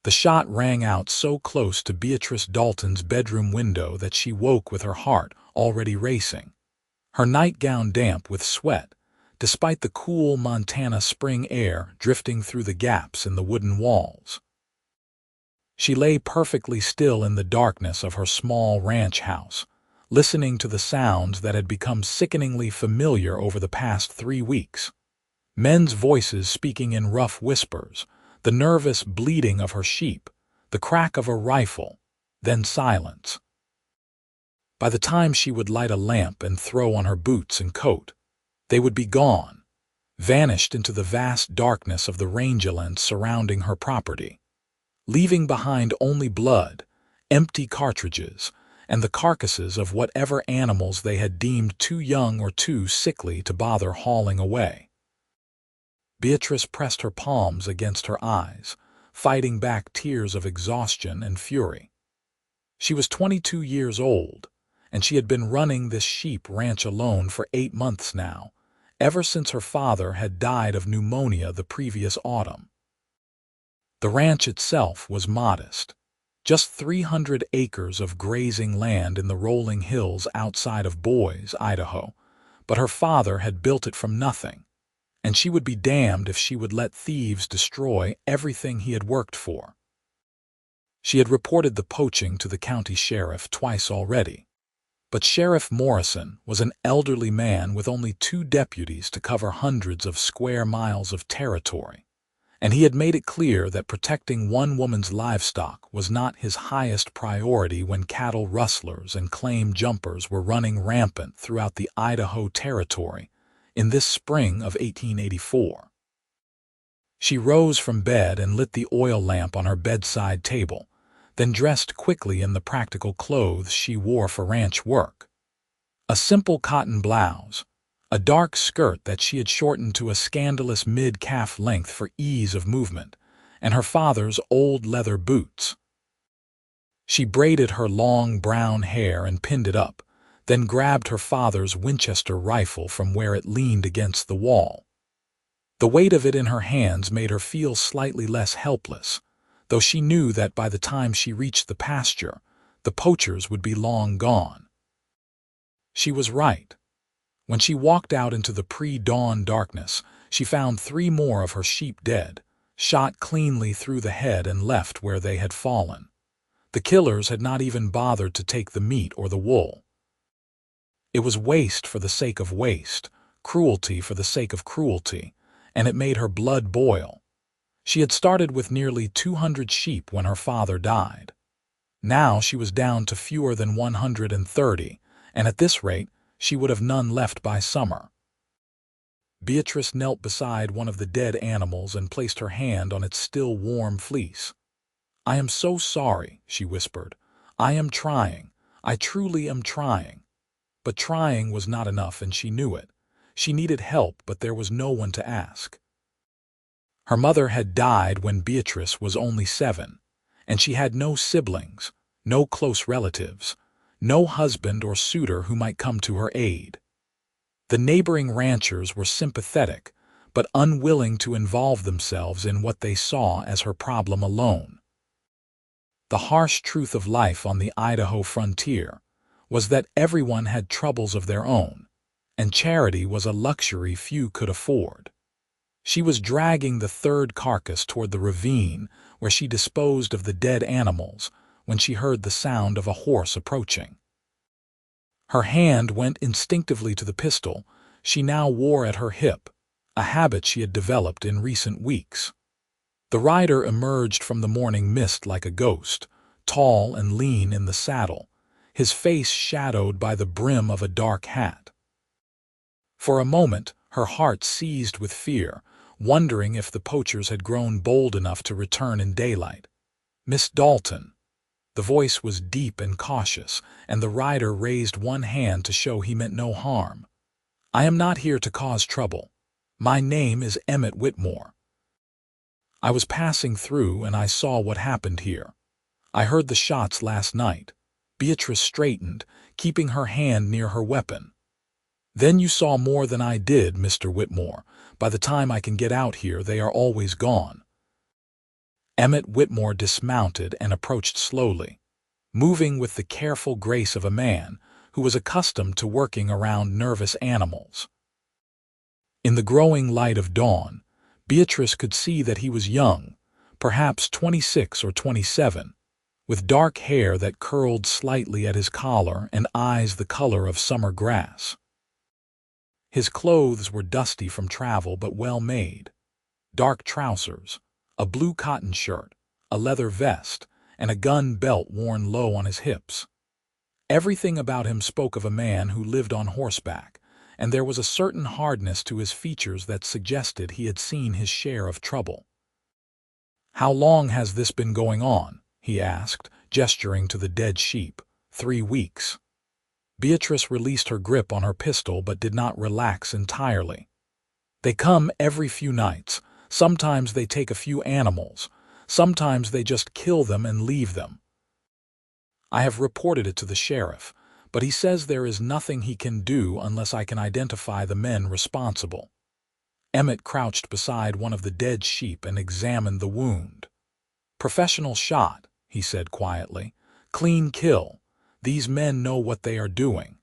The shot rang out so close to Beatrice Dalton's bedroom window that she woke with her heart already racing, her nightgown damp with sweat, despite the cool Montana spring air drifting through the gaps in the wooden walls. She lay perfectly still in the darkness of her small ranch house, listening to the sounds that had become sickeningly familiar over the past 3 weeks. Men's voices speaking in rough whispers, the nervous bleating of her sheep, the crack of a rifle, then silence. By the time she would light a lamp and throw on her boots and coat, they would be gone, vanished into the vast darkness of the rangelands surrounding her property, leaving behind only blood, empty cartridges, and the carcasses of whatever animals they had deemed too young or too sickly to bother hauling away. Beatrice pressed her palms against her eyes, fighting back tears of exhaustion and fury. She was 22 years old, and she had been running this sheep ranch alone for 8 months now, ever since her father had died of pneumonia the previous autumn. The ranch itself was modest, just 300 acres of grazing land in the rolling hills outside of Boise, Idaho, but her father had built it from nothing, and she would be damned if she would let thieves destroy everything he had worked for. She had reported the poaching to the county sheriff twice already, but Sheriff Morrison was an elderly man with only 2 deputies to cover hundreds of square miles of territory, and he had made it clear that protecting one woman's livestock was not his highest priority when cattle rustlers and claim jumpers were running rampant throughout the Idaho territory in this spring of 1884. She rose from bed and lit the oil lamp on her bedside table, then dressed quickly in the practical clothes she wore for ranch work. A simple cotton blouse, a dark skirt that she had shortened to a scandalous mid-calf length for ease of movement, and her father's old leather boots. She braided her long brown hair and pinned it up, then grabbed her father's Winchester rifle from where it leaned against the wall. The weight of it in her hands made her feel slightly less helpless, though she knew that by the time she reached the pasture, the poachers would be long gone. She was right. When she walked out into the pre-dawn darkness, she found 3 more of her sheep dead, shot cleanly through the head and left where they had fallen. The killers had not even bothered to take the meat or the wool. It was waste for the sake of waste, cruelty for the sake of cruelty, and it made her blood boil. She had started with nearly 200 sheep when her father died. Now she was down to fewer than 130, and at this rate, she would have none left by summer. Beatrice knelt beside one of the dead animals and placed her hand on its still warm fleece. "I am so sorry," she whispered. "I am trying. I truly am trying." But trying was not enough, and she knew it. She needed help, but there was no one to ask. Her mother had died when Beatrice was only 7, and she had no siblings, no close relatives, no husband or suitor who might come to her aid. The neighboring ranchers were sympathetic, but unwilling to involve themselves in what they saw as her problem alone. The harsh truth of life on the Idaho frontier was that everyone had troubles of their own, and charity was a luxury few could afford. She was dragging the 3rd carcass toward the ravine where she disposed of the dead animals when she heard the sound of a horse approaching. Her hand went instinctively to the pistol she now wore at her hip, a habit she had developed in recent weeks. The rider emerged from the morning mist like a ghost, tall and lean in the saddle, his face shadowed by the brim of a dark hat. For a moment, her heart seized with fear, wondering if the poachers had grown bold enough to return in daylight. "Miss Dalton." The voice was deep and cautious, and the rider raised one hand to show he meant no harm. "I am not here to cause trouble. My name is Emmett Whitmore. I was passing through and I saw what happened here. I heard the shots last night." Beatrice straightened, keeping her hand near her weapon. "Then you saw more than I did, Mr. Whitmore. By the time I can get out here, they are always gone." Emmett Whitmore dismounted and approached slowly, moving with the careful grace of a man who was accustomed to working around nervous animals. In the growing light of dawn, Beatrice could see that he was young, perhaps 26 or 27, with dark hair that curled slightly at his collar and eyes the color of summer grass. His clothes were dusty from travel but well made. Dark trousers, a blue cotton shirt, a leather vest, and a gun belt worn low on his hips. Everything about him spoke of a man who lived on horseback, and there was a certain hardness to his features that suggested he had seen his share of trouble. "How long has this been going on?" he asked, gesturing to the dead sheep. 3 weeks. Beatrice released her grip on her pistol but did not relax entirely. "They come every few nights. Sometimes they take a few animals. Sometimes they just kill them and leave them. I have reported it to the sheriff, but he says there is nothing he can do unless I can identify the men responsible." Emmett crouched beside one of the dead sheep and examined the wound. "Professional shot," he said quietly. "Clean kill. These men know what they are doing."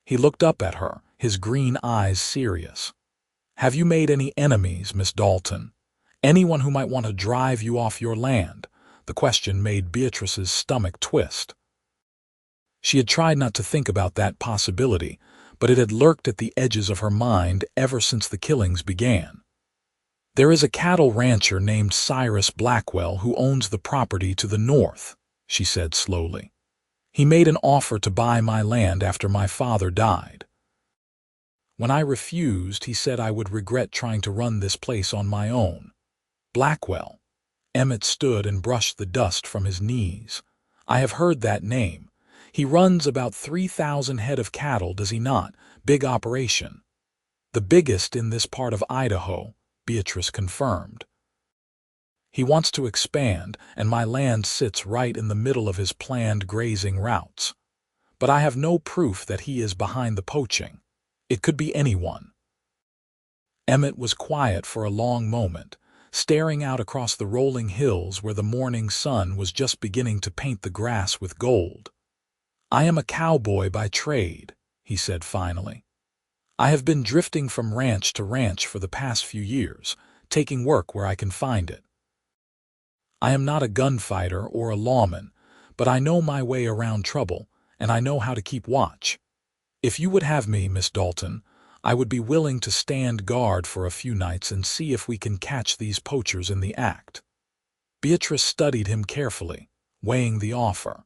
He looked up at her, his green eyes serious. "Have you made any enemies, Miss Dalton? Anyone who might want to drive you off your land?" The question made Beatrice's stomach twist. She had tried not to think about that possibility, but it had lurked at the edges of her mind ever since the killings began. "There is a cattle rancher named Cyrus Blackwell who owns the property to the north," she said slowly. "He made an offer to buy my land after my father died. When I refused, he said I would regret trying to run this place on my own." "Blackwell." Emmett stood and brushed the dust from his knees. "I have heard that name. He runs about 3,000 head of cattle, does he not? Big operation." "The biggest in this part of Idaho," Beatrice confirmed. "He wants to expand, and my land sits right in the middle of his planned grazing routes. But I have no proof that he is behind the poaching. It could be anyone." Emmett was quiet for a long moment, staring out across the rolling hills where the morning sun was just beginning to paint the grass with gold. "I am a cowboy by trade," he said finally. "I have been drifting from ranch to ranch for the past few years, taking work where I can find it. I am not a gunfighter or a lawman, but I know my way around trouble, and I know how to keep watch. If you would have me, Miss Dalton, I would be willing to stand guard for a few nights and see if we can catch these poachers in the act." Beatrice studied him carefully, weighing the offer.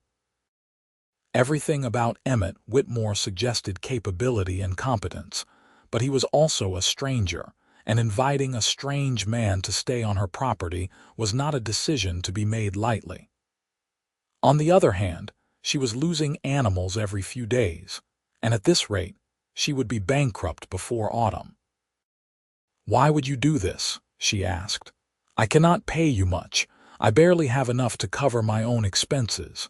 Everything about Emmett Whitmore suggested capability and competence, but he was also a stranger, and inviting a strange man to stay on her property was not a decision to be made lightly. On the other hand, she was losing animals every few days, and at this rate, she would be bankrupt before autumn. "Why would you do this?" she asked. "I cannot pay you much. I barely have enough to cover my own expenses."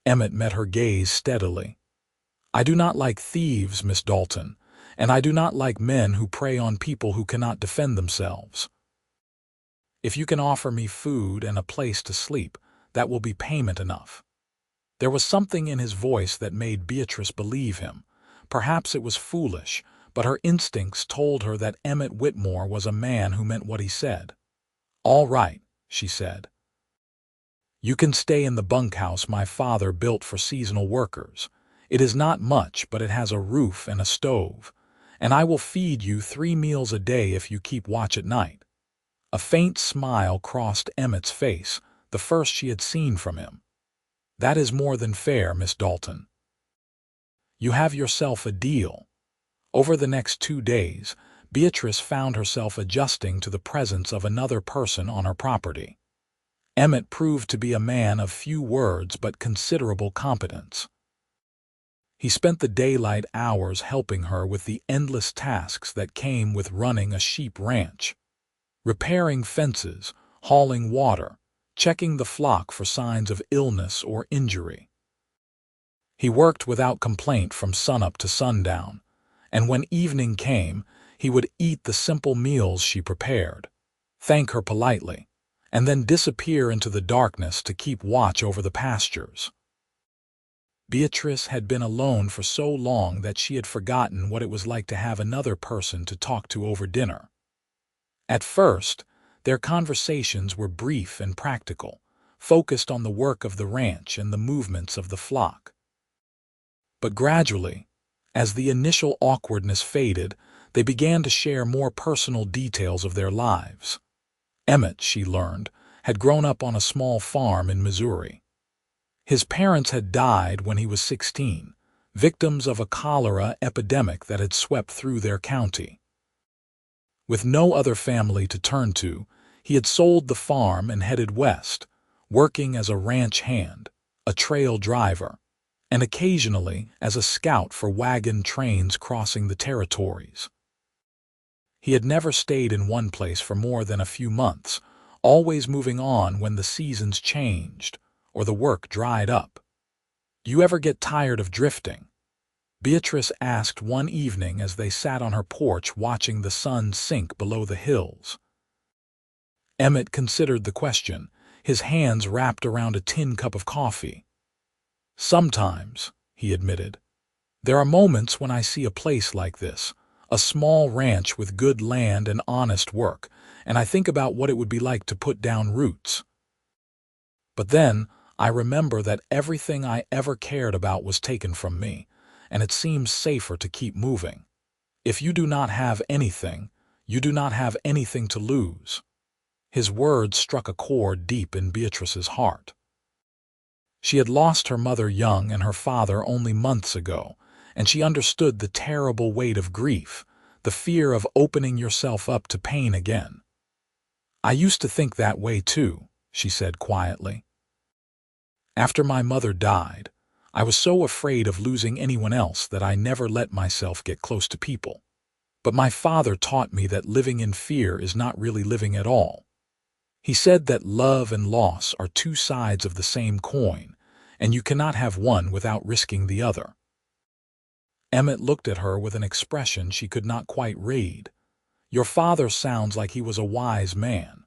Emmett met her gaze steadily. "I do not like thieves, Miss Dalton, and I do not like men who prey on people who cannot defend themselves. If you can offer me food and a place to sleep, that will be payment enough." There was something in his voice that made Beatrice believe him. Perhaps it was foolish, but her instincts told her that Emmett Whitmore was a man who meant what he said. "All right," she said. "You can stay in the bunkhouse my father built for seasonal workers. It is not much, but it has a roof and a stove, and I will feed you 3 meals a day if you keep watch at night." A faint smile crossed Emmett's face, the first she had seen from him. "That is more than fair, Miss Dalton. You have yourself a deal." Over the next 2 days, Beatrice found herself adjusting to the presence of another person on her property. Emmett proved to be a man of few words but considerable competence. He spent the daylight hours helping her with the endless tasks that came with running a sheep ranch. Repairing fences, hauling water, checking the flock for signs of illness or injury. He worked without complaint from sunup to sundown, and when evening came, he would eat the simple meals she prepared, thank her politely, and then disappear into the darkness to keep watch over the pastures. Beatrice had been alone for so long that she had forgotten what it was like to have another person to talk to over dinner. At first, their conversations were brief and practical, focused on the work of the ranch and the movements of the flock. But gradually, as the initial awkwardness faded, they began to share more personal details of their lives. Emmett, she learned, had grown up on a small farm in Missouri. His parents had died when he was 16, victims of a cholera epidemic that had swept through their county. With no other family to turn to, he had sold the farm and headed west, working as a ranch hand, a trail driver, and occasionally as a scout for wagon trains crossing the territories. He had never stayed in one place for more than a few months, always moving on when the seasons changed or the work dried up. "You ever get tired of drifting?" Beatrice asked one evening as they sat on her porch watching the sun sink below the hills. Emmett considered the question, his hands wrapped around a tin cup of coffee. "Sometimes," he admitted. "There are moments when I see a place like this, a small ranch with good land and honest work, and I think about what it would be like to put down roots. But then I remember that everything I ever cared about was taken from me, and it seems safer to keep moving. If you do not have anything, you do not have anything to lose." His words struck a chord deep in Beatrice's heart. She had lost her mother young and her father only months ago, and she understood the terrible weight of grief, the fear of opening yourself up to pain again. "I used to think that way too," she said quietly. "After my mother died, I was so afraid of losing anyone else that I never let myself get close to people. But my father taught me that living in fear is not really living at all. He said that love and loss are two sides of the same coin, and you cannot have one without risking the other." Emmett looked at her with an expression she could not quite read. "Your father sounds like he was a wise man."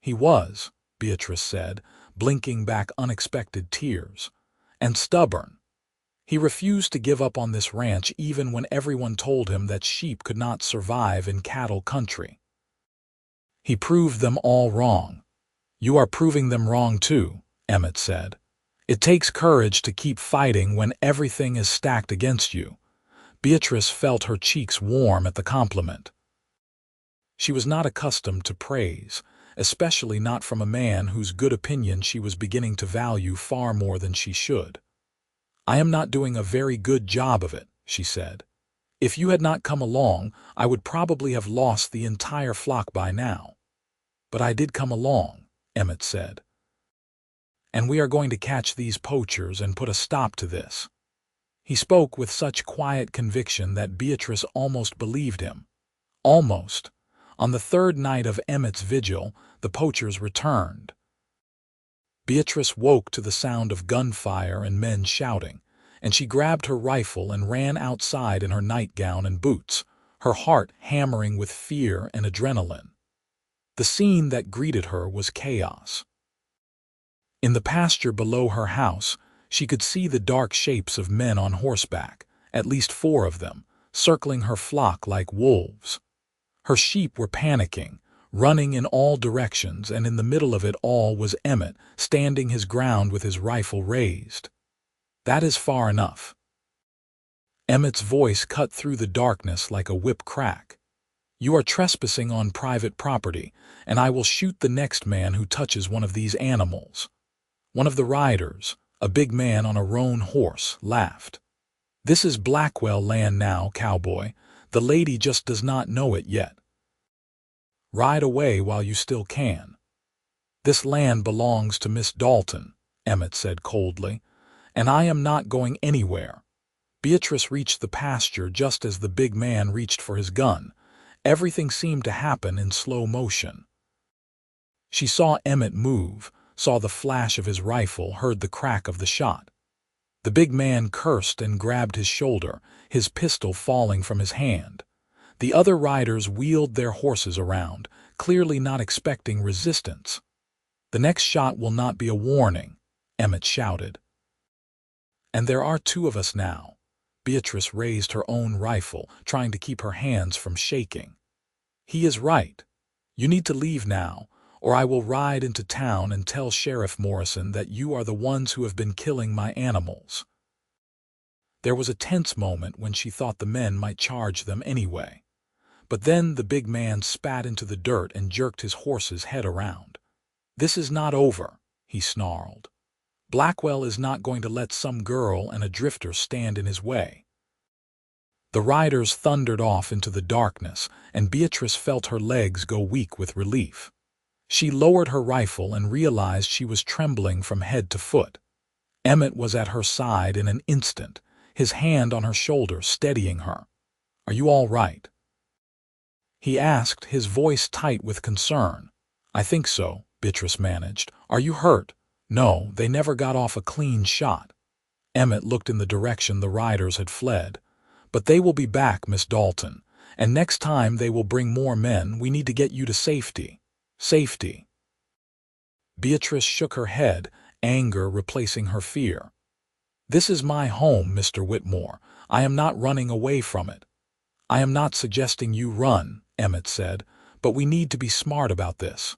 "He was," Beatrice said, blinking back unexpected tears. "And stubborn. He refused to give up on this ranch even when everyone told him that sheep could not survive in cattle country. He proved them all wrong." "You are proving them wrong too," Emmett said. "It takes courage to keep fighting when everything is stacked against you." Beatrice felt her cheeks warm at the compliment. She was not accustomed to praise, especially not from a man whose good opinion she was beginning to value far more than she should. "I am not doing a very good job of it," she said. "If you had not come along, I would probably have lost the entire flock by now." "But I did come along," Emmett said. "And we are going to catch these poachers and put a stop to this." He spoke with such quiet conviction that Beatrice almost believed him. Almost. On the third night of Emmett's vigil, the poachers returned. Beatrice woke to the sound of gunfire and men shouting, and she grabbed her rifle and ran outside in her nightgown and boots, her heart hammering with fear and adrenaline. The scene that greeted her was chaos. In the pasture below her house, she could see the dark shapes of men on horseback, at least 4 of them, circling her flock like wolves. Her sheep were panicking, running in all directions, and in the middle of it all was Emmett, standing his ground with his rifle raised. "That is far enough." Emmett's voice cut through the darkness like a whip crack. "You are trespassing on private property, and I will shoot the next man who touches one of these animals." One of the riders, a big man on a roan horse, laughed. "This is Blackwell land now, Cowboy. The lady just does not know it yet. Ride away while you still can." "This land belongs to Miss Dalton," Emmett said coldly, "and I am not going anywhere." Beatrice reached the pasture just as the big man reached for his gun. Everything seemed to happen in slow motion. She saw Emmett move, saw the flash of his rifle, heard the crack of the shot. The big man cursed and grabbed his shoulder, his pistol falling from his hand. The other riders wheeled their horses around, clearly not expecting resistance. "The next shot will not be a warning," Emmett shouted. "And there are two of us now." Beatrice raised her own rifle, trying to keep her hands from shaking. "He is right. You need to leave now, or I will ride into town and tell Sheriff Morrison that you are the ones who have been killing my animals." There was a tense moment when she thought the men might charge them anyway. But then the big man spat into the dirt and jerked his horse's head around. "This is not over," he snarled. "Blackwell is not going to let some girl and a drifter stand in his way." The riders thundered off into the darkness, and Beatrice felt her legs go weak with relief. She lowered her rifle and realized she was trembling from head to foot. Emmett was at her side in an instant, his hand on her shoulder steadying her. "Are you all right?" he asked, his voice tight with concern. "I think so," Beatrice managed. "Are you hurt?" "No, they never got off a clean shot." Emmett looked in the direction the riders had fled. "But they will be back, Miss Dalton, and next time they will bring more men. We need to get you to safety." "Safety?" Beatrice shook her head, anger replacing her fear. "This is my home, Mr. Whitmore. I am not running away from it." "I am not suggesting you run," Emmett said, "but we need to be smart about this.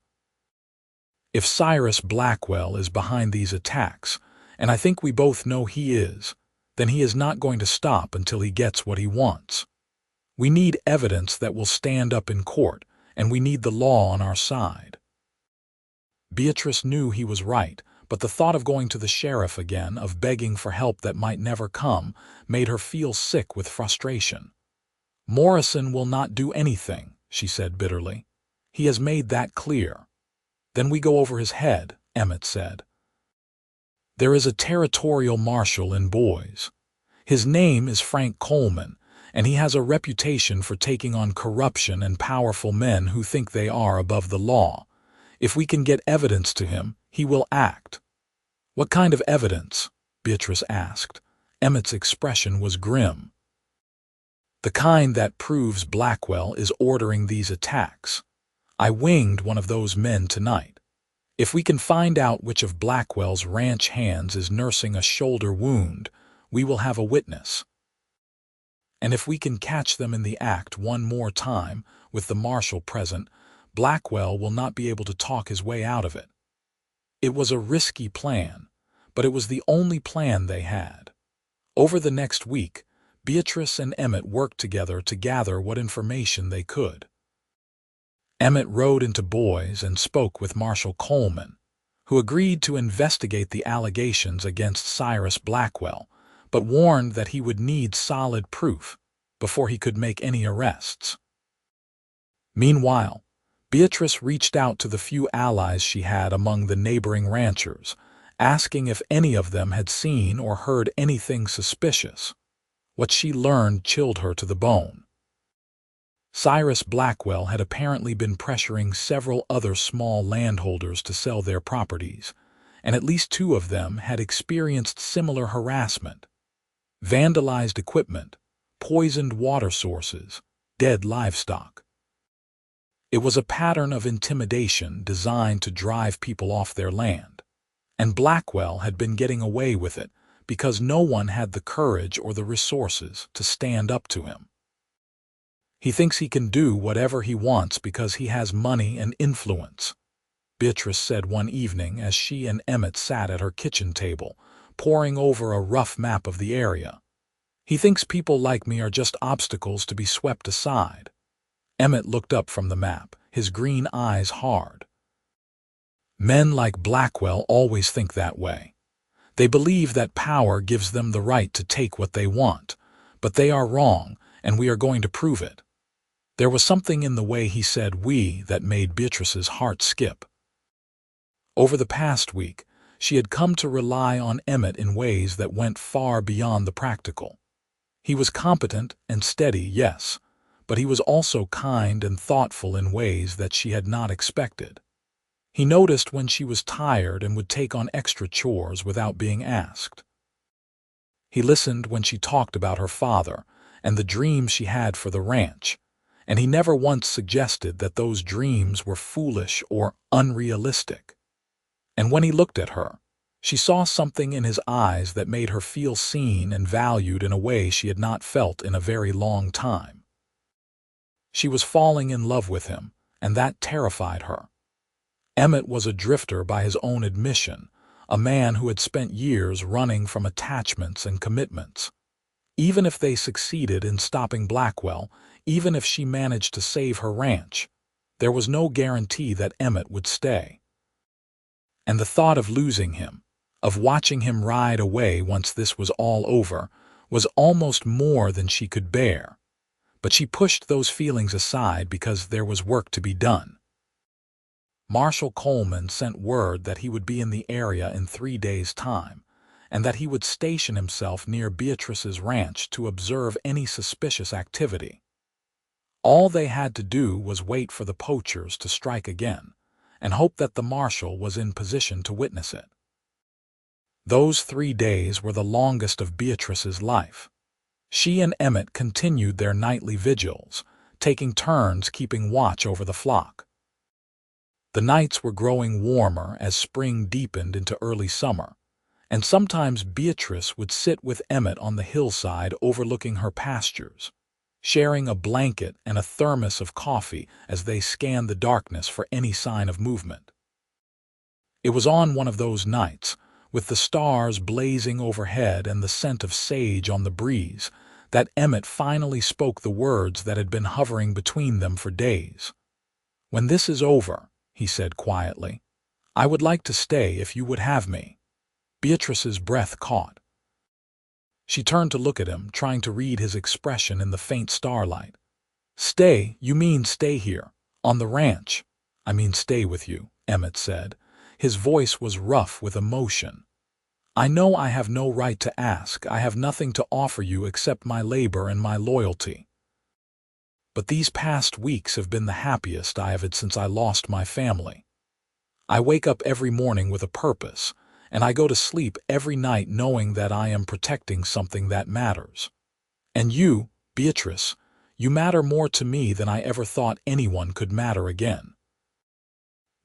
If Cyrus Blackwell is behind these attacks, and I think we both know he is, then he is not going to stop until he gets what he wants. We need evidence that will stand up in court, and we need the law on our side." Beatrice knew he was right, but the thought of going to the sheriff again, of begging for help that might never come, made her feel sick with frustration. "Morrison will not do anything," she said bitterly. "He has made that clear." "Then we go over his head," Emmett said. "There is a territorial marshal in Boise. His name is Frank Coleman, and he has a reputation for taking on corruption and powerful men who think they are above the law. If we can get evidence to him, he will act." "What kind of evidence?" Beatrice asked. Emmett's expression was grim. "The kind that proves Blackwell is ordering these attacks. I winged one of those men tonight. If we can find out which of Blackwell's ranch hands is nursing a shoulder wound, we will have a witness. And if we can catch them in the act one more time, with the marshal present, Blackwell will not be able to talk his way out of it." It was a risky plan, but it was the only plan they had. Over the next week, Beatrice and Emmett worked together to gather what information they could. Emmett rode into Boise and spoke with Marshal Coleman, who agreed to investigate the allegations against Cyrus Blackwell, but warned that he would need solid proof before he could make any arrests. Meanwhile, Beatrice reached out to the few allies she had among the neighboring ranchers, asking if any of them had seen or heard anything suspicious. What she learned chilled her to the bone. Cyrus Blackwell had apparently been pressuring several other small landholders to sell their properties, and at least two of them had experienced similar harassment. Vandalized equipment, poisoned water sources, dead livestock. It was a pattern of intimidation designed to drive people off their land, and Blackwell had been getting away with it because no one had the courage or the resources to stand up to him. "He thinks he can do whatever he wants because he has money and influence," Beatrice said one evening as she and Emmett sat at her kitchen table, poring over a rough map of the area. "He thinks people like me are just obstacles to be swept aside." Emmett looked up from the map, his green eyes hard. "Men like Blackwell always think that way. They believe that power gives them the right to take what they want, but they are wrong, and we are going to prove it." There was something in the way he said "we" that made Beatrice's heart skip. Over the past week, she had come to rely on Emmett in ways that went far beyond the practical. He was competent and steady, yes, but he was also kind and thoughtful in ways that she had not expected. He noticed when she was tired and would take on extra chores without being asked. He listened when she talked about her father and the dreams she had for the ranch, and he never once suggested that those dreams were foolish or unrealistic. And when he looked at her, she saw something in his eyes that made her feel seen and valued in a way she had not felt in a very long time. She was falling in love with him, and that terrified her. Emmett was a drifter by his own admission, a man who had spent years running from attachments and commitments. Even if they succeeded in stopping Blackwell, even if she managed to save her ranch, there was no guarantee that Emmett would stay. And the thought of losing him, of watching him ride away once this was all over, was almost more than she could bear. But she pushed those feelings aside because there was work to be done. Marshal Coleman sent word that he would be in the area in 3 days' time, and that he would station himself near Beatrice's ranch to observe any suspicious activity. All they had to do was wait for the poachers to strike again, and hope that the marshal was in position to witness it. Those 3 days were the longest of Beatrice's life. She and Emmett continued their nightly vigils, taking turns keeping watch over the flock. The nights were growing warmer as spring deepened into early summer, and sometimes Beatrice would sit with Emmett on the hillside overlooking her pastures, sharing a blanket and a thermos of coffee as they scanned the darkness for any sign of movement. It was on one of those nights, with the stars blazing overhead and the scent of sage on the breeze, that Emmett finally spoke the words that had been hovering between them for days. "When this is over," he said quietly, "I would like to stay if you would have me." Beatrice's breath caught. She turned to look at him, trying to read his expression in the faint starlight. "Stay? You mean stay here, on the ranch?" "I mean stay with you," Emmett said. His voice was rough with emotion. "I know I have no right to ask. I have nothing to offer you except my labor and my loyalty. But these past weeks have been the happiest I have had since I lost my family. I wake up every morning with a purpose, and I go to sleep every night knowing that I am protecting something that matters. And you, Beatrice, you matter more to me than I ever thought anyone could matter again."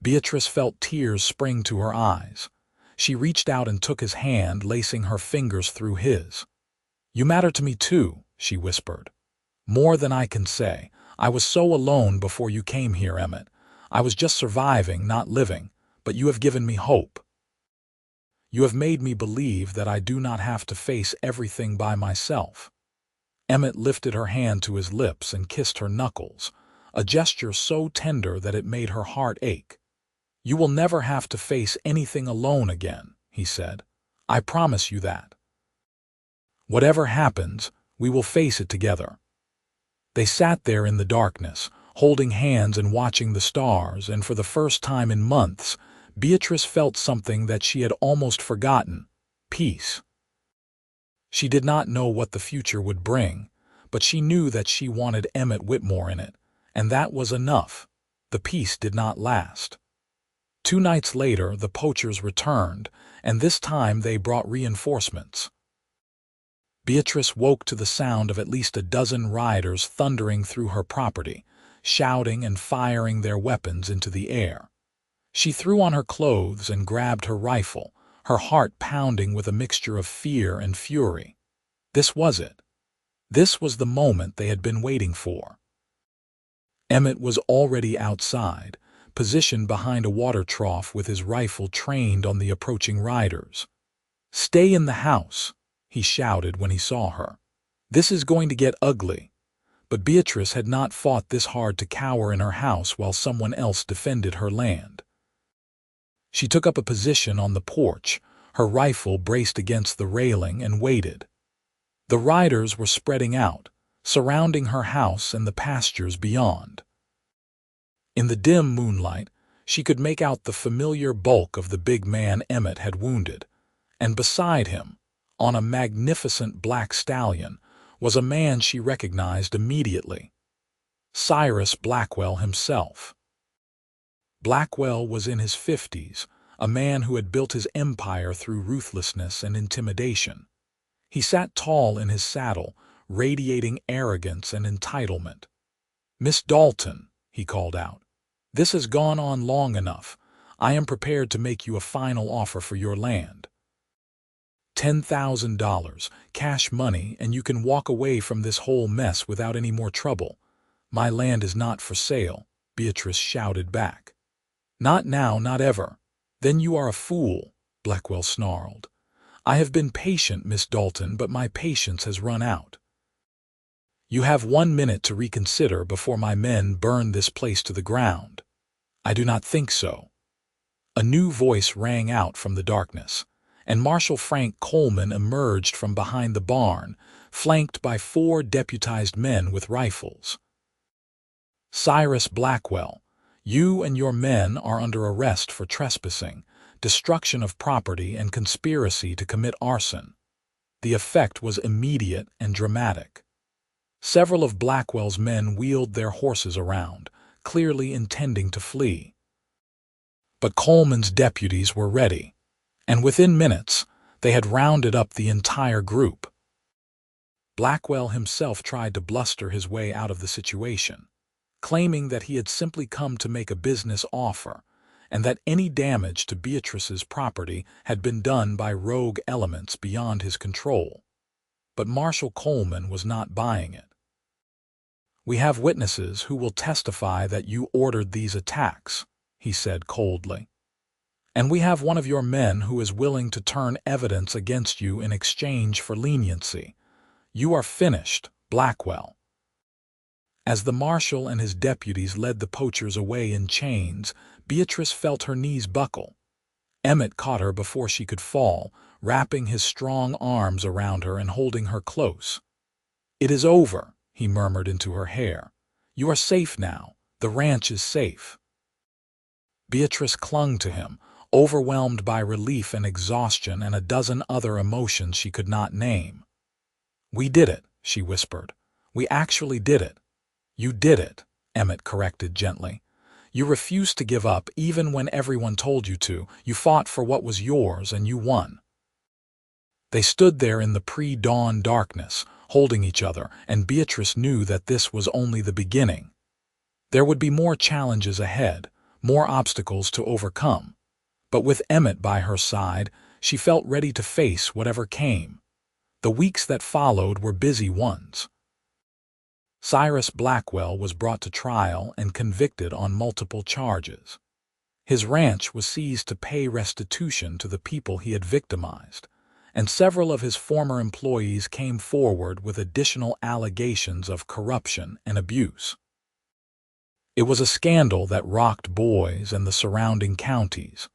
Beatrice felt tears spring to her eyes. She reached out and took his hand, lacing her fingers through his. "You matter to me too," she whispered. "More than I can say. I was so alone before you came here, Emmett. I was just surviving, not living, but you have given me hope. You have made me believe that I do not have to face everything by myself." Emmett lifted her hand to his lips and kissed her knuckles, a gesture so tender that it made her heart ache. "You will never have to face anything alone again," he said. "I promise you that. Whatever happens, we will face it together." They sat there in the darkness, holding hands and watching the stars, and for the first time in months, Beatrice felt something that she had almost forgotten: peace. She did not know what the future would bring, but she knew that she wanted Emmett Whitmore in it, and that was enough. The peace did not last. 2 nights later, the poachers returned, and this time they brought reinforcements. Beatrice woke to the sound of at least a dozen riders thundering through her property, shouting and firing their weapons into the air. She threw on her clothes and grabbed her rifle, her heart pounding with a mixture of fear and fury. This was it. This was the moment they had been waiting for. Emmett was already outside, positioned behind a water trough with his rifle trained on the approaching riders. "Stay in the house," he shouted when he saw her. "This is going to get ugly." But Beatrice had not fought this hard to cower in her house while someone else defended her land. She took up a position on the porch, her rifle braced against the railing, and waited. The riders were spreading out, surrounding her house and the pastures beyond. In the dim moonlight, she could make out the familiar bulk of the big man Emmett had wounded, and beside him, on a magnificent black stallion, was a man she recognized immediately: Cyrus Blackwell himself. Blackwell was in his 50s, a man who had built his empire through ruthlessness and intimidation. He sat tall in his saddle, radiating arrogance and entitlement. "Miss Dalton," he called out, "this has gone on long enough. I am prepared to make you a final offer for your land. $10,000, cash money, and you can walk away from this whole mess without any more trouble. My land is not for sale, Beatrice shouted back. Not now, not ever. Then you are a fool, Blackwell snarled. I have been patient, Miss Dalton, but my patience has run out. You have 1 minute to reconsider before my men burn this place to the ground. I do not think so. A new voice rang out from the darkness, and Marshal Frank Coleman emerged from behind the barn, flanked by 4 deputized men with rifles. Cyrus Blackwell, you and your men are under arrest for trespassing, destruction of property, and conspiracy to commit arson. The effect was immediate and dramatic. Several of Blackwell's men wheeled their horses around, clearly intending to flee. But Coleman's deputies were ready, and within minutes they had rounded up the entire group. Blackwell himself tried to bluster his way out of the situation, claiming that he had simply come to make a business offer, and that any damage to Beatrice's property had been done by rogue elements beyond his control. But Marshal Coleman was not buying it. We have witnesses who will testify that you ordered these attacks, he said coldly. And we have one of your men who is willing to turn evidence against you in exchange for leniency. You are finished, Blackwell. As the marshal and his deputies led the poachers away in chains, Beatrice felt her knees buckle. Emmett caught her before she could fall, wrapping his strong arms around her and holding her close. It is over, he murmured into her hair. You are safe now. The ranch is safe. Beatrice clung to him, overwhelmed by relief and exhaustion and a dozen other emotions she could not name. We did it, she whispered. We actually did it. You did it, Emmett corrected gently. You refused to give up even when everyone told you to. You fought for what was yours and you won. They stood there in the pre-dawn darkness, holding each other, and Beatrice knew that this was only the beginning. There would be more challenges ahead, more obstacles to overcome. But with Emmett by her side, she felt ready to face whatever came. The weeks that followed were busy ones. Cyrus Blackwell was brought to trial and convicted on multiple charges. His ranch was seized to pay restitution to the people he had victimized, and several of his former employees came forward with additional allegations of corruption and abuse. It was a scandal that rocked Boise and the surrounding counties,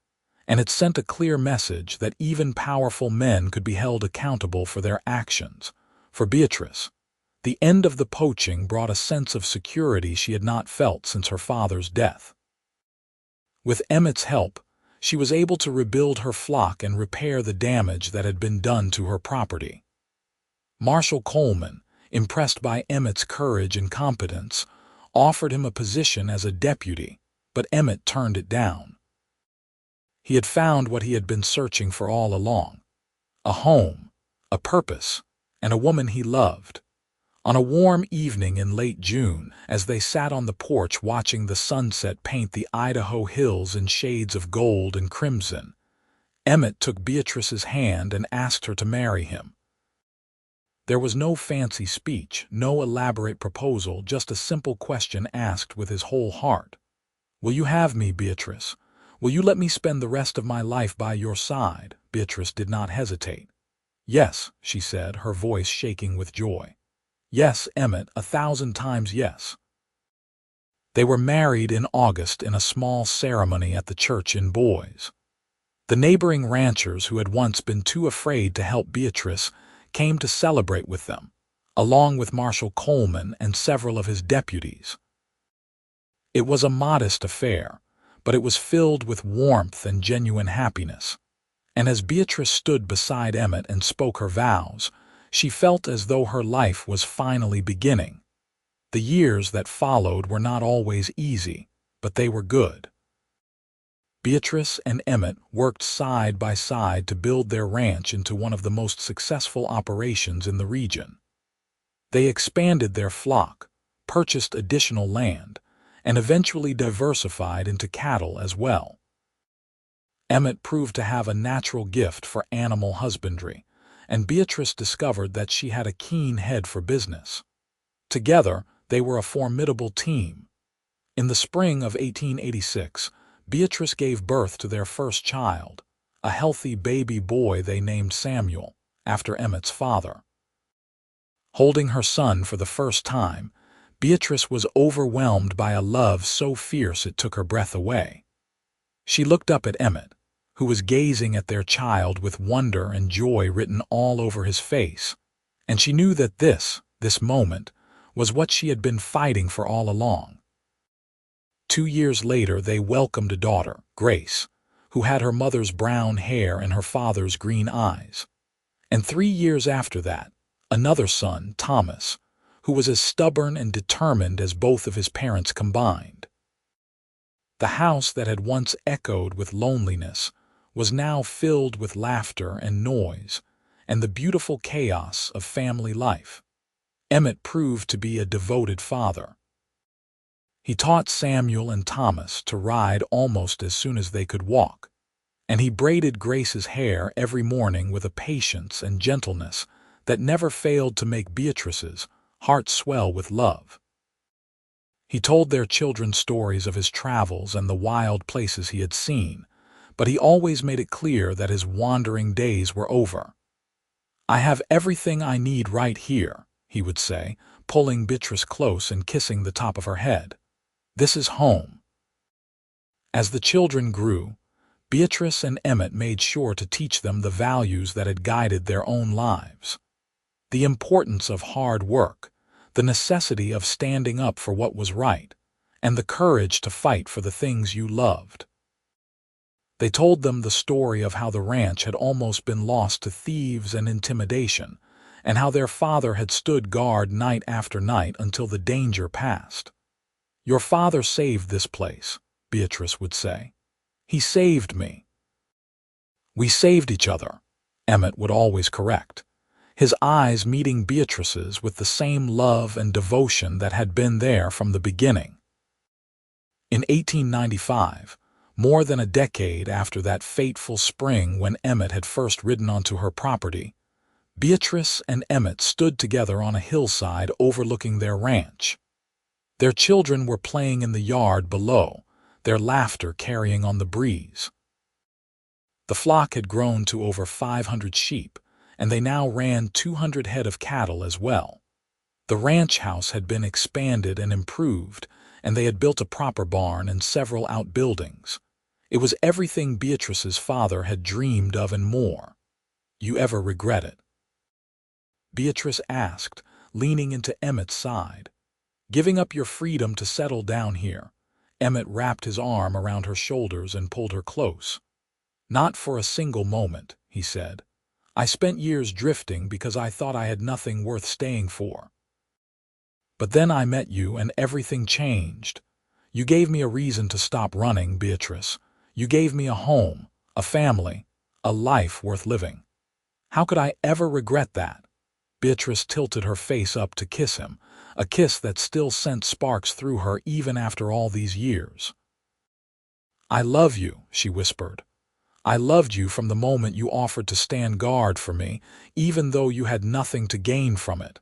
and it sent a clear message that even powerful men could be held accountable for their actions. For Beatrice, the end of the poaching brought a sense of security she had not felt since her father's death. With Emmett's help, she was able to rebuild her flock and repair the damage that had been done to her property. Marshal Coleman, impressed by Emmett's courage and competence, offered him a position as a deputy, but Emmett turned it down. He had found what he had been searching for all along: a home, a purpose, and a woman he loved. On a warm evening in late June, as they sat on the porch watching the sunset paint the Idaho hills in shades of gold and crimson, Emmett took Beatrice's hand and asked her to marry him. There was no fancy speech, no elaborate proposal, just a simple question asked with his whole heart. Will you have me, Beatrice? Will you let me spend the rest of my life by your side? Beatrice did not hesitate. Yes, she said, her voice shaking with joy. Yes, Emmett, 1,000 times yes. They were married in August in a small ceremony at the church in Boise. The neighboring ranchers who had once been too afraid to help Beatrice came to celebrate with them, along with Marshal Coleman and several of his deputies. It was a modest affair, but it was filled with warmth and genuine happiness. And as Beatrice stood beside Emmett and spoke her vows, she felt as though her life was finally beginning. The years that followed were not always easy, but they were good. Beatrice and Emmett worked side by side to build their ranch into one of the most successful operations in the region. They expanded their flock, purchased additional land, and eventually diversified into cattle as well. Emmett proved to have a natural gift for animal husbandry, and Beatrice discovered that she had a keen head for business. Together, they were a formidable team. In the spring of 1886, Beatrice gave birth to their first child, a healthy baby boy they named Samuel, after Emmett's father. Holding her son for the first time, Beatrice was overwhelmed by a love so fierce it took her breath away. She looked up at Emmett, who was gazing at their child with wonder and joy written all over his face, and she knew that this moment, was what she had been fighting for all along. 2 years later, they welcomed a daughter, Grace, who had her mother's brown hair and her father's green eyes. And 3 years after that, another son, Thomas, who was as stubborn and determined as both of his parents combined. The house that had once echoed with loneliness was now filled with laughter and noise and the beautiful chaos of family life. Emmett proved to be a devoted father. He taught Samuel and Thomas to ride almost as soon as they could walk, and he braided Grace's hair every morning with a patience and gentleness that never failed to make Beatrice's heart swell with love. He told their children stories of his travels and the wild places he had seen, but he always made it clear that his wandering days were over. "I have everything I need right here," he would say, pulling Beatrice close and kissing the top of her head. "This is home." As the children grew, Beatrice and Emmett made sure to teach them the values that had guided their own lives. The importance of hard work, the necessity of standing up for what was right, and the courage to fight for the things you loved. They told them the story of how the ranch had almost been lost to thieves and intimidation, and how their father had stood guard night after night until the danger passed. "Your father saved this place," Beatrice would say. "He saved me." "We saved each other," Emmett would always correct, his eyes meeting Beatrice's with the same love and devotion that had been there from the beginning. In 1895, more than a decade after that fateful spring when Emmett had first ridden onto her property, Beatrice and Emmett stood together on a hillside overlooking their ranch. Their children were playing in the yard below, their laughter carrying on the breeze. The flock had grown to over 500 sheep, and they now ran 200 head of cattle as well. The ranch house had been expanded and improved, and they had built a proper barn and several outbuildings. It was everything Beatrice's father had dreamed of and more. "You ever regret it?" Beatrice asked, leaning into Emmett's side. "Giving up your freedom to settle down here?" Emmett wrapped his arm around her shoulders and pulled her close. "Not for a single moment," he said. "I spent years drifting because I thought I had nothing worth staying for. But then I met you and everything changed. You gave me a reason to stop running, Beatrice. You gave me a home, a family, a life worth living. How could I ever regret that?" Beatrice tilted her face up to kiss him, a kiss that still sent sparks through her even after all these years. "I love you," she whispered. "I loved you from the moment you offered to stand guard for me, even though you had nothing to gain from it."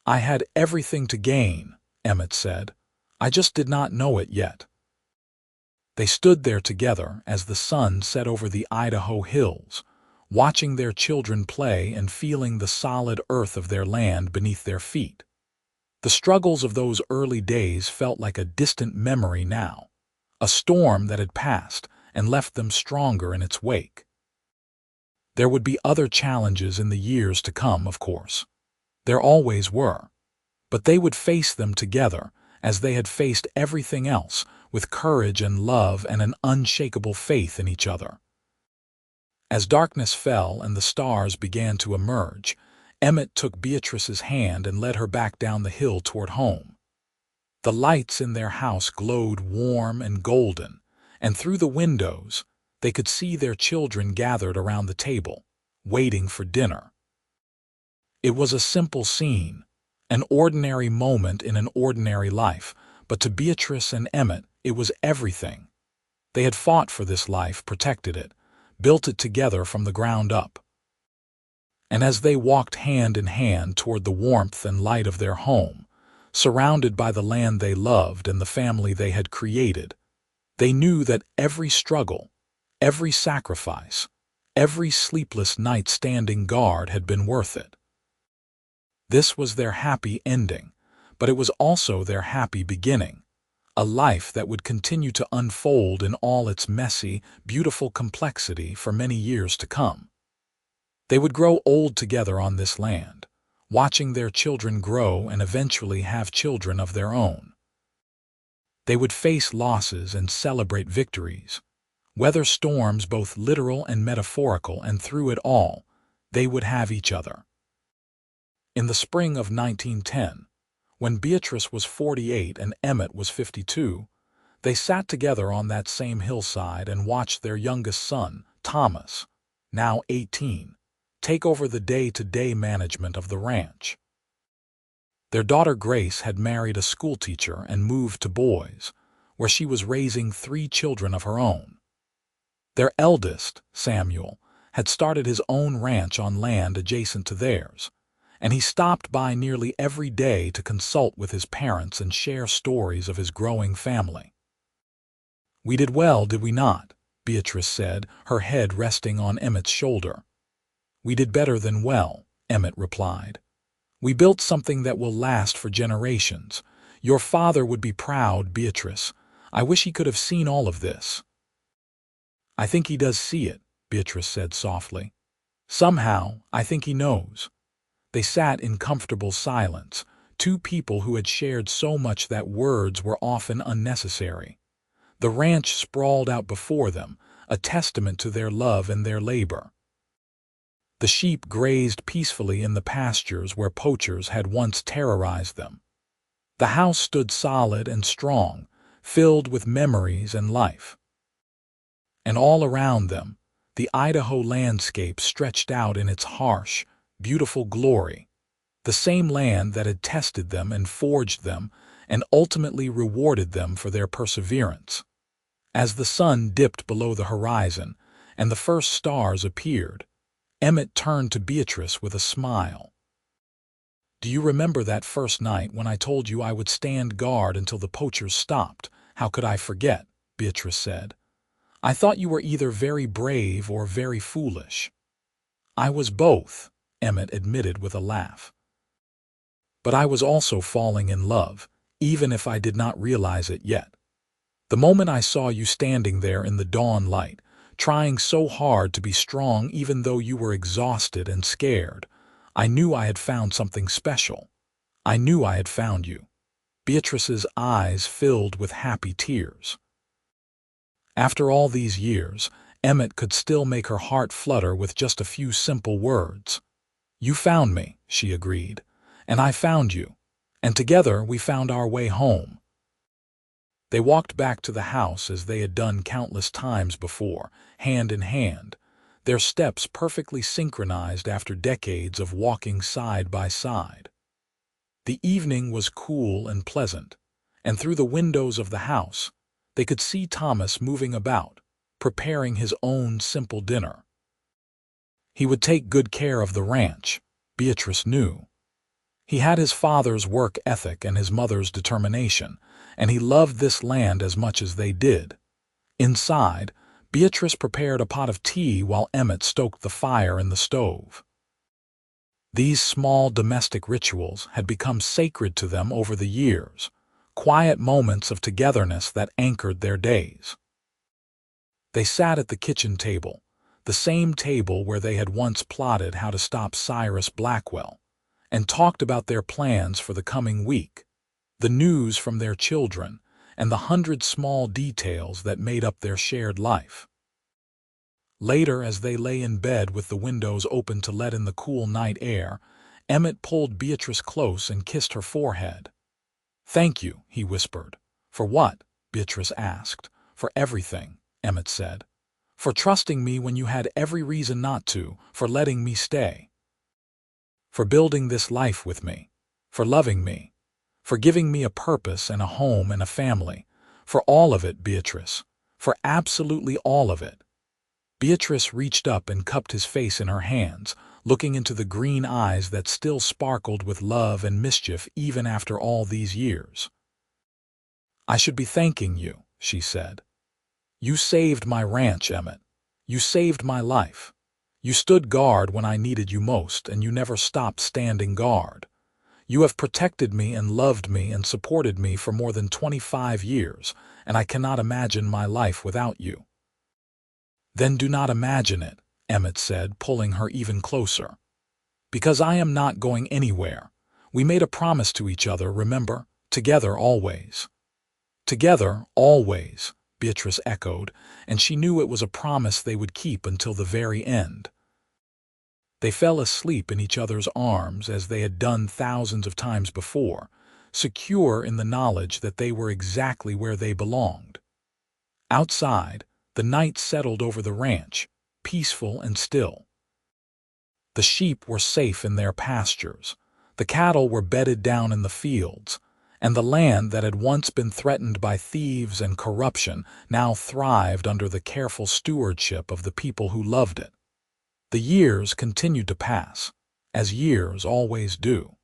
"I had everything to gain," Emmett said. "I just did not know it yet." They stood there together as the sun set over the Idaho hills, watching their children play and feeling the solid earth of their land beneath their feet. The struggles of those early days felt like a distant memory now, a storm that had passed and left them stronger in its wake. There would be other challenges in the years to come, of course. There always were. But they would face them together, as they had faced everything else, with courage and love and an unshakable faith in each other. As darkness fell and the stars began to emerge, Emmett took Beatrice's hand and led her back down the hill toward home. The lights in their house glowed warm and golden, and through the windows they could see their children gathered around the table, waiting for dinner. It was a simple scene, an ordinary moment in an ordinary life, but to Beatrice and Emmett it was everything. They had fought for this life, protected it, built it together from the ground up. And as they walked hand in hand toward the warmth and light of their home, surrounded by the land they loved and the family they had created, they knew that every struggle, every sacrifice, every sleepless night standing guard had been worth it. This was their happy ending, but it was also their happy beginning, a life that would continue to unfold in all its messy, beautiful complexity for many years to come. They would grow old together on this land, watching their children grow and eventually have children of their own. They would face losses and celebrate victories, weather storms both literal and metaphorical, and through it all, they would have each other. In the spring of 1910, when Beatrice was 48 and Emmett was 52, they sat together on that same hillside and watched their youngest son, Thomas, now 18, take over the day-to-day management of the ranch. Their daughter Grace had married a schoolteacher and moved to Boise, where she was raising 3 children of her own. Their eldest, Samuel, had started his own ranch on land adjacent to theirs, and he stopped by nearly every day to consult with his parents and share stories of his growing family. "We did well, did we not?" Beatrice said, her head resting on Emmett's shoulder. "We did better than well," Emmett replied. "We built something that will last for generations. Your father would be proud, Beatrice. I wish he could have seen all of this." "I think he does see it," Beatrice said softly. "Somehow, I think he knows." They sat in comfortable silence, 2 people who had shared so much that words were often unnecessary. The ranch sprawled out before them, a testament to their love and their labor. The sheep grazed peacefully in the pastures where poachers had once terrorized them. The house stood solid and strong, filled with memories and life. And all around them, the Idaho landscape stretched out in its harsh, beautiful glory, the same land that had tested them and forged them and ultimately rewarded them for their perseverance. As the sun dipped below the horizon and the first stars appeared, Emmett turned to Beatrice with a smile. "Do you remember that first night when I told you I would stand guard until the poachers stopped? How could I forget?" Beatrice said. "I thought you were either very brave or very foolish." "I was both," Emmett admitted with a laugh. "But I was also falling in love, even if I did not realize it yet. The moment I saw you standing there in the dawn light, trying so hard to be strong even though you were exhausted and scared, I knew I had found something special. I knew I had found you." Beatrice's eyes filled with happy tears. After all these years, Emmett could still make her heart flutter with just a few simple words. "You found me," she agreed, "and I found you, and together we found our way home." They walked back to the house as they had done countless times before, hand in hand, their steps perfectly synchronized after decades of walking side by side. The evening was cool and pleasant, and through the windows of the house, they could see Thomas moving about, preparing his own simple dinner. He would take good care of the ranch, Beatrice knew. He had his father's work ethic and his mother's determination, and he loved this land as much as they did. Inside, Beatrice prepared a pot of tea while Emmett stoked the fire in the stove. These small domestic rituals had become sacred to them over the years, quiet moments of togetherness that anchored their days. They sat at the kitchen table, the same table where they had once plotted how to stop Cyrus Blackwell, and talked about their plans for the coming week, the news from their children, and the 100 small details that made up their shared life. Later, as they lay in bed with the windows open to let in the cool night air, Emmett pulled Beatrice close and kissed her forehead. "Thank you," he whispered. "For what?" Beatrice asked. "For everything," Emmett said. "For trusting me when you had every reason not to, for letting me stay. For building this life with me, for loving me, for giving me a purpose and a home and a family, for all of it, Beatrice, For absolutely all of it. Beatrice reached up and cupped his face in her hands, looking into the green eyes that still sparkled with love and mischief even after all these years. "I should be thanking you," she said. "You saved my ranch, Emmett. You saved my life. You stood guard when I needed you most, and you never stopped standing guard. You have protected me and loved me and supported me for more than 25 years, and I cannot imagine my life without you." "Then do not imagine it," Emmett said, pulling her even closer. "Because I am not going anywhere. We made a promise to each other, remember? Together always." "Together always," Beatrice echoed, and she knew it was a promise they would keep until the very end. They fell asleep in each other's arms as they had done thousands of times before, secure in the knowledge that they were exactly where they belonged. Outside, the night settled over the ranch, peaceful and still. The sheep were safe in their pastures, the cattle were bedded down in the fields, and the land that had once been threatened by thieves and corruption now thrived under the careful stewardship of the people who loved it. The years continued to pass, as years always do.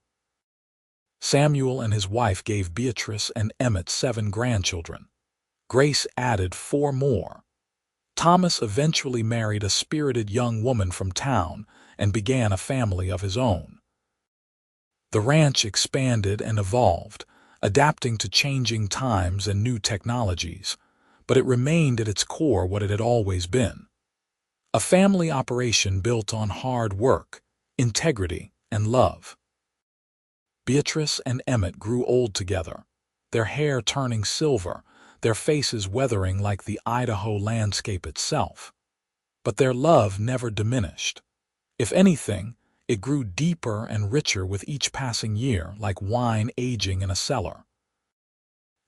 Samuel and his wife gave Beatrice and Emmett 7 grandchildren. Grace added 4 more. Thomas eventually married a spirited young woman from town and began a family of his own. The ranch expanded and evolved, adapting to changing times and new technologies, but it remained at its core what it had always been. A family operation built on hard work, integrity, and love. Beatrice and Emmett grew old together, their hair turning silver, their faces weathering like the Idaho landscape itself. But their love never diminished. If anything, it grew deeper and richer with each passing year, like wine aging in a cellar.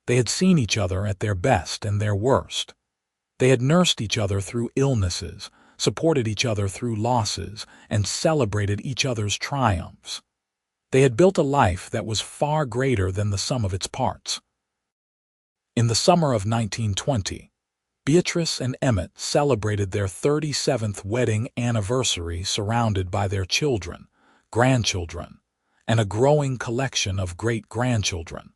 They had seen each other at their best and their worst. They had nursed each other through illnesses, supported each other through losses, and celebrated each other's triumphs. They had built a life that was far greater than the sum of its parts. In the summer of 1920, Beatrice and Emmett celebrated their 37th wedding anniversary surrounded by their children, grandchildren, and a growing collection of great-grandchildren.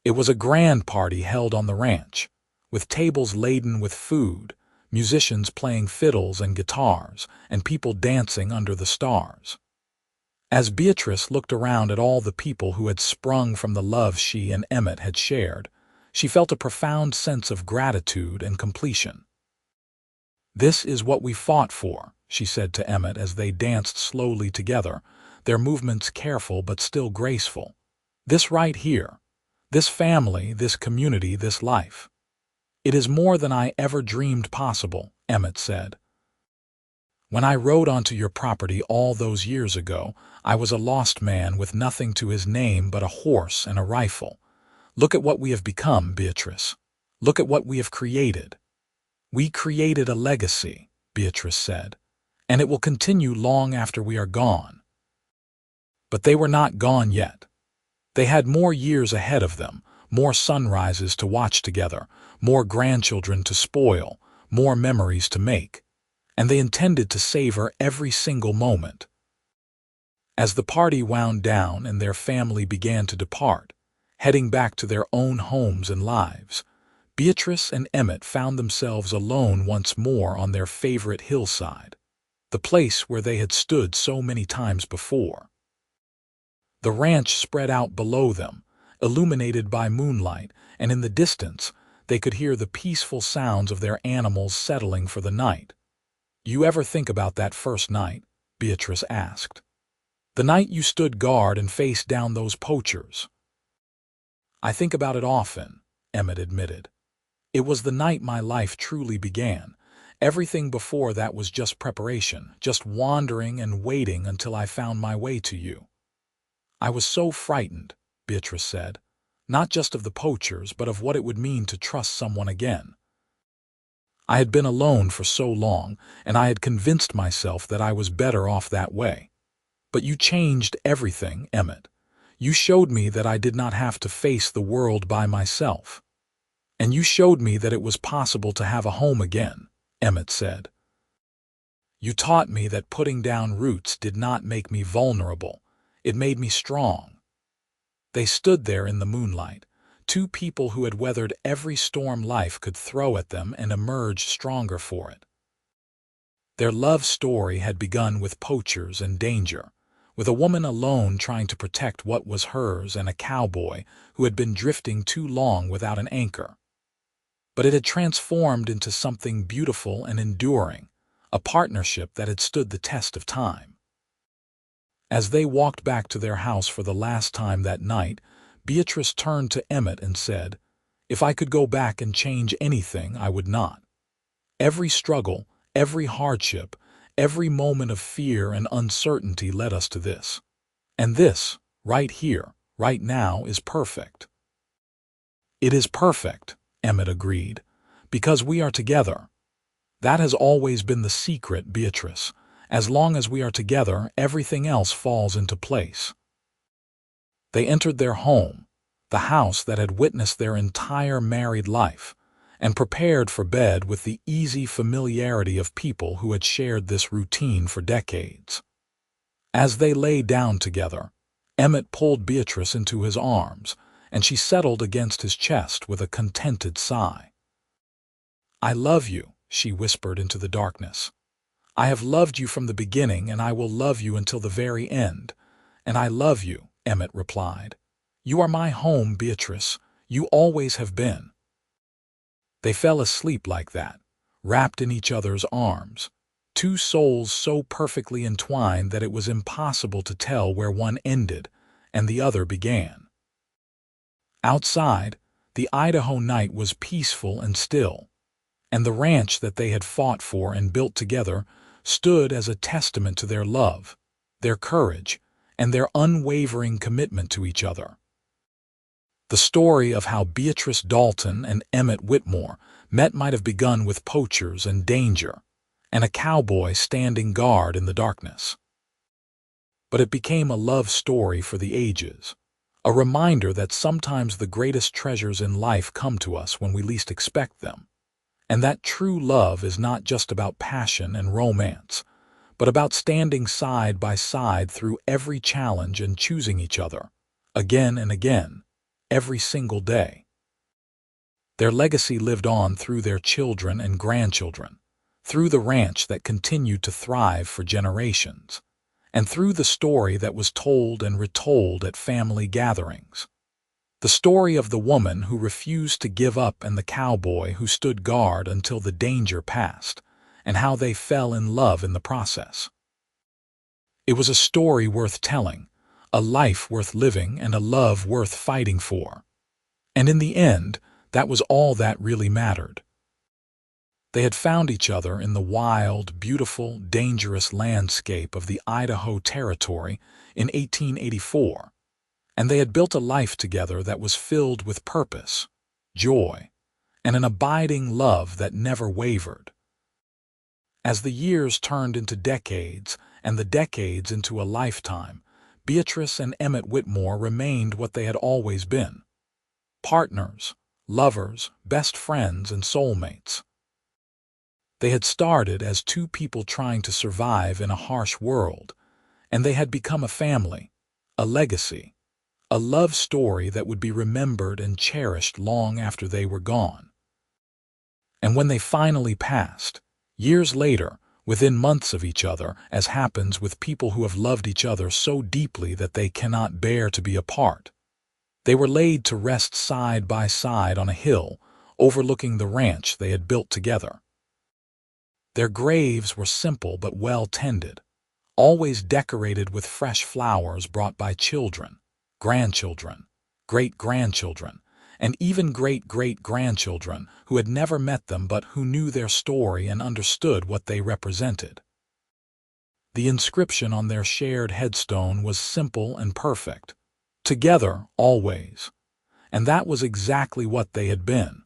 It was a grand party held on the ranch, with tables laden with food, musicians playing fiddles and guitars, and people dancing under the stars. As Beatrice looked around at all the people who had sprung from the love she and Emmett had shared, she felt a profound sense of gratitude and completion. "This is what we fought for," she said to Emmett as they danced slowly together, their movements careful but still graceful. "This right here, this family, this community, this life. It is more than I ever dreamed possible," Emmett said. "When I rode onto your property all those years ago, I was a lost man with nothing to his name but a horse and a rifle. Look at what we have become, Beatrice. Look at what we have created." "We created a legacy," Beatrice said, "and it will continue long after we are gone." But they were not gone yet. They had more years ahead of them, more sunrises to watch together, more grandchildren to spoil, more memories to make, and they intended to savor every single moment. As the party wound down and their family began to depart, heading back to their own homes and lives, Beatrice and Emmett found themselves alone once more on their favorite hillside, the place where they had stood so many times before. The ranch spread out below them, illuminated by moonlight, and in the distance they could hear the peaceful sounds of their animals settling for the night. "You ever think about that first night?" Beatrice asked. "The night you stood guard and faced down those poachers?" "I think about it often," Emmett admitted. "It was the night my life truly began. Everything before that was just preparation, just wandering and waiting until I found my way to you." "I was so frightened," Beatrice said, "not just of the poachers, but of what it would mean to trust someone again. I had been alone for so long, and I had convinced myself that I was better off that way. But you changed everything, Emmett. You showed me that I did not have to face the world by myself." And you showed me that it was possible to have a home again, Emmett said. You taught me that putting down roots did not make me vulnerable. It made me strong. They stood there in the moonlight, two people who had weathered every storm life could throw at them and emerged stronger for it. Their love story had begun with poachers and danger, with a woman alone trying to protect what was hers and a cowboy who had been drifting too long without an anchor. But it had transformed into something beautiful and enduring, a partnership that had stood the test of time. As they walked back to their house for the last time that night, Beatrice turned to Emmett and said, "If I could go back and change anything, I would not. Every struggle, every hardship, every moment of fear and uncertainty led us to this. And this, right here, right now, is perfect." "It is perfect," Emmett agreed, "because we are together. That has always been the secret, Beatrice. As long as we are together, everything else falls into place." They entered their home, the house that had witnessed their entire married life, and prepared for bed with the easy familiarity of people who had shared this routine for decades. As they lay down together, Emmett pulled Beatrice into his arms, and she settled against his chest with a contented sigh. "I love you," she whispered into the darkness. "I have loved you from the beginning, and I will love you until the very end." "And I love you," Emmett replied. "You are my home, Beatrice. You always have been." They fell asleep like that, wrapped in each other's arms, two souls so perfectly entwined that it was impossible to tell where one ended and the other began. Outside, the Idaho night was peaceful and still, and the ranch that they had fought for and built together stood as a testament to their love, their courage, and their unwavering commitment to each other. The story of how Beatrice Dalton and Emmett Whitmore met might have begun with poachers and danger, and a cowboy standing guard in the darkness. But it became a love story for the ages, a reminder that sometimes the greatest treasures in life come to us when we least expect them, and that true love is not just about passion and romance, but about standing side by side through every challenge and choosing each other, again and again, every single day. Their legacy lived on through their children and grandchildren, through the ranch that continued to thrive for generations, and through the story that was told and retold at family gatherings. The story of the woman who refused to give up and the cowboy who stood guard until the danger passed, and how they fell in love in the process. It was a story worth telling, a life worth living, and a love worth fighting for. And in the end, that was all that really mattered. They had found each other in the wild, beautiful, dangerous landscape of the Idaho Territory in 1884, and they had built a life together that was filled with purpose, joy, and an abiding love that never wavered. As the years turned into decades and the decades into a lifetime, Beatrice and Emmett Whitmore remained what they had always been: partners, lovers, best friends, and soulmates. They had started as two people trying to survive in a harsh world, and they had become a family, a legacy, a love story that would be remembered and cherished long after they were gone. And when they finally passed, years later, within months of each other, as happens with people who have loved each other so deeply that they cannot bear to be apart, they were laid to rest side by side on a hill overlooking the ranch they had built together. Their graves were simple but well tended, always decorated with fresh flowers brought by children, grandchildren, great-grandchildren, and even great-great-grandchildren who had never met them but who knew their story and understood what they represented. The inscription on their shared headstone was simple and perfect: "Together, always." And that was exactly what they had been.